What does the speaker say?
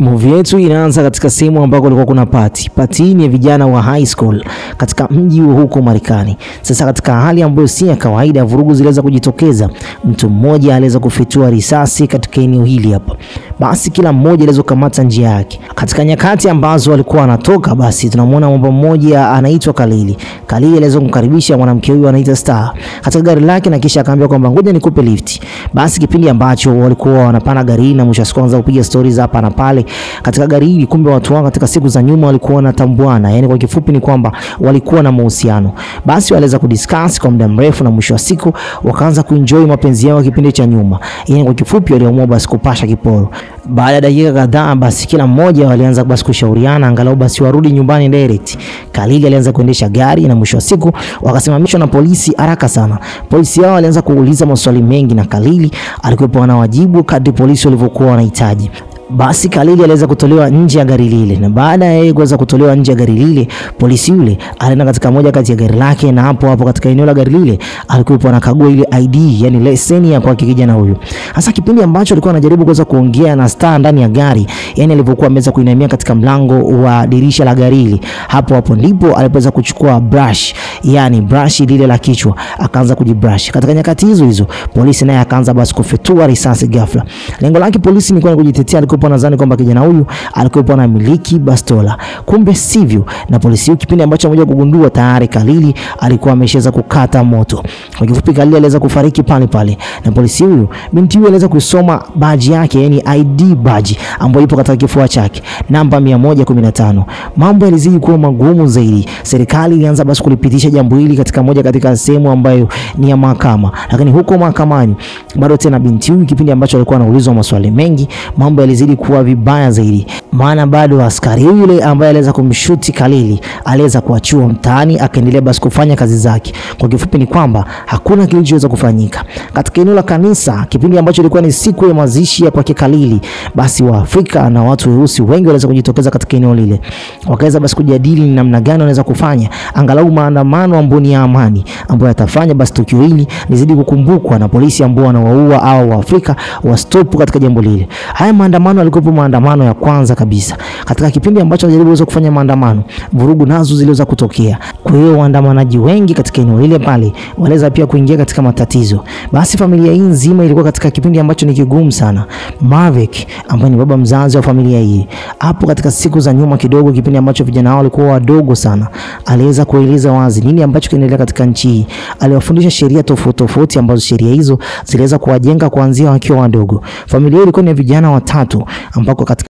Movie yetu inaanza katika sehemu ambako kulikuwa kuna party. Party ni ya vijana wa high school katika mji huko Marekani. Sasa katika hali ambayo si ya kawaida, vurugu ziliweza kujitokeza. Mtu mmoja aliweza kufitua risasi katika eneo hili hapa. Basi kila mmoja aliweza kukamata njia yake. Katika nyakati ambazo walikuwa wanatoka, basi tunamwona mwamba mmoja anaitwa Khalili. Khalili aliweza kumkaribisha mwanamke huyu anaitwa Star katika gari lake na kisha akamwambia kwamba ngoja nikupe lift. Basi kipindi ambacho walikuwa wanapanda gari na mwisho kwanza kupiga stories hapa na pale katika gari hili, kumbe watu wao katika siku za nyuma walikuwa wanatambuana, yani kwa kifupi ni kwamba walikuwa na mahusiano. Basi waliweza kudiscuss kwa muda mrefu na mwisho wa siku wakaanza kuenjoy mapenzi yao kipindi cha nyuma. Yani kwa kifupi waliamua basi kupasha kiporo. Baada ya dakika kadhaa, basi kila mmoja walianza basi kushauriana angalau basi warudi nyumbani direct. Khalili alianza kuendesha gari na mwisho wa siku wakasimamishwa na polisi haraka sana. Polisi hao walianza kuuliza maswali mengi na Khalili alikuwa anawajibu kadri polisi walivyokuwa wanahitaji. Basi Khalili aliweza kutolewa nje ya gari lile, na baada ya yeye kuweza kutolewa nje ya gari lile, polisi yule alienda katika moja kati ya gari lake, na hapo katika eneo la gari lile alikuwa anakagua ile ID, yani leseni ya kwa kijana huyu. Hasa kipindi ambacho alikuwa anajaribu kuweza kuongea na Star ndani ya gari, yani alivyokuwa ameweza kuinamia katika mlango wa dirisha la gari hili, hapo ndipo alipoweza kuchukua brush, yani brush lile la kichwa, akaanza kujibrush. Katika nyakati hizo polisi naye akaanza basi kufetua risasi ghafla. Lengo lake polisi ni kujitetea. Nadhani kwamba kijana huyu alikuwa anamiliki bastola, kumbe sivyo. Na polisi kipindi ambacho mmoja kugundua tayari Khalili alikuwa ameshaweza kukata moto. Kwa kifupi Khalili aliweza kufariki pale, na polisi huyu binti huyu aliweza kusoma badge yake, yani ID badge ambayo ipo katika kifua chake, namba 115. Mambo yalizidi kuwa magumu zaidi. Serikali ilianza basi kulipitisha jambo hili katika sehemu ambayo ni ya mahakama, lakini huko mahakamani bado tena binti huyu kipindi ambacho alikuwa anaulizwa maswali mengi, mambo yalizidi kuwa vibaya zaidi, maana bado askari yule ambaye aliweza kumshuti Khalili aliweza kuachiwa mtaani, akaendelea basi kufanya kazi zake. Kwa kifupi ni kwamba hakuna kilichoweza kufanyika katika eneo la kanisa. Kipindi ambacho ilikuwa ni siku ya mazishi ya kwa Khalili, basi wa Afrika na watu weusi wengi waliweza kujitokeza katika eneo lile, wakaweza basi kujadili ni namna gani wanaweza kufanya angalau maandamano ambayo ni ya amani, ambayo yatafanya basi tukio hili lizidi kukumbukwa na polisi ambao wanawaua au wa Afrika wa stop katika jambo lile. Haya maandamano yalikuwa maandamano ya kwanza kabisa. Katika kipindi ambacho walijaribu kufanya maandamano, vurugu nazo ziliweza kutokea. Kwa hiyo waandamanaji wengi katika eneo lile pale waliweza pia kuingia katika matatizo. Basi familia hii nzima ilikuwa katika kipindi ambacho ni kigumu sana. Maverick ambaye ni baba mzazi wa familia hii, hapo katika siku za nyuma kidogo, kipindi ambacho vijana wao walikuwa wadogo sana, aliweza kueleza wazi nini ambacho kinaendelea katika nchi hii. Aliwafundisha sheria tofauti ambazo sheria hizo ziliweza kuwajenga kuanzia wakiwa wadogo. Familia hii ilikuwa ni vijana watatu ambako katika